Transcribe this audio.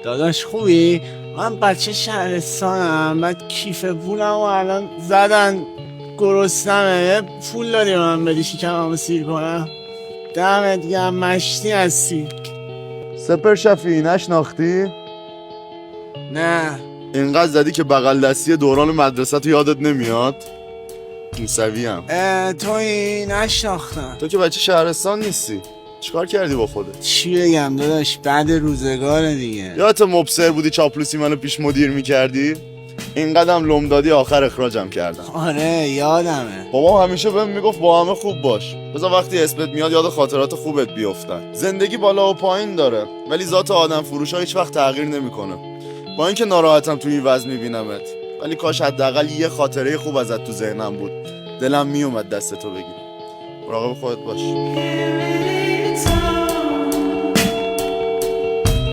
داداش خوبی؟ من بچه شهرستانم، بعد کیف پولم و الان زدن گرسنمه، پول داری به من بدی شکممو سیر کنم؟ دمت گرم، مشتی هستی. سپر شفیعی نشناختی؟ نه. اینقدر زدی که بغل دستی دوران مدرسه تو یادت نمیاد؟ موسوی هم. توی نشناختم. تو که بچه شهرستان نیستی، چیکار کردی با خودت؟ چی بگم داداش، بعد روزگار دیگه. یادت مبصر بودی چاپلوسی منو پیش مدیر میکردی؟ این قدم لم دادی آخر اخراجم کردم. آره یادمه. بابام همیشه بهم میگفت با همه خوب باش، بذار وقتی اسمت میاد یاد خاطرات خوبت بیفتن. زندگی بالا و پایین داره، ولی ذات آدم فروشا هیچ وقت تغییر نمیکنه. با اینکه ناراحتم تو این وضع میبینمت، ولی کاش حداقل یه خاطره خوب ازت تو ذهنم بود. دلم میومد دستتو بگیرم. مراقب خودت باش.